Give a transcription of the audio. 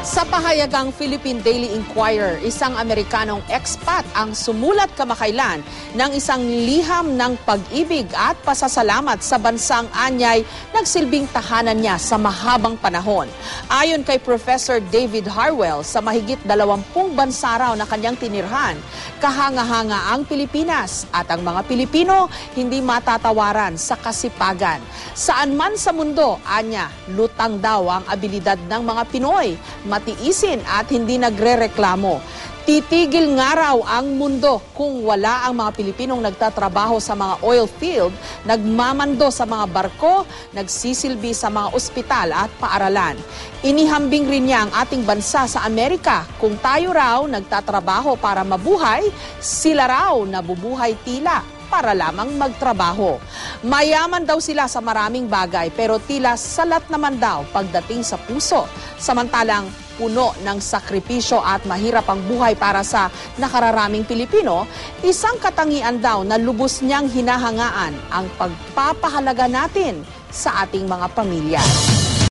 Sa pahayagang Philippine Daily Inquirer, isang Amerikanong expat ang sumulat kamakailan ng isang liham ng pag-ibig at pasasalamat sa bansang anyay nagsilbing tahanan niya sa mahabang panahon. Ayon kay Professor David Harwell, sa mahigit 20 bansa raw na kanyang tinirhan, kahanga-hanga ang Pilipinas at ang mga Pilipino hindi matatawaran sa kasipagan. Saan man sa mundo, anya, lutang daw ang abilidad ng mga Pinoy, matiisin at hindi nagrereklamo. Titigil nga raw ang mundo kung wala ang mga Pilipinong nagtatrabaho sa mga oil field, nagmamando sa mga barko, nagsisilbi sa mga ospital at paaralan. Inihambing rin niya ang ating bansa sa Amerika. Kung tayo raw nagtatrabaho para mabuhay, sila raw nabubuhay tila para lamang magtrabaho. Mayaman daw sila sa maraming bagay pero tila salat naman daw pagdating sa puso. Samantalang puno ng sakripisyo at mahirap ang buhay para sa nakararaming Pilipino, isang katangian daw na lubos niyang hinahangaan ang pagpapahalaga natin sa ating mga pamilya.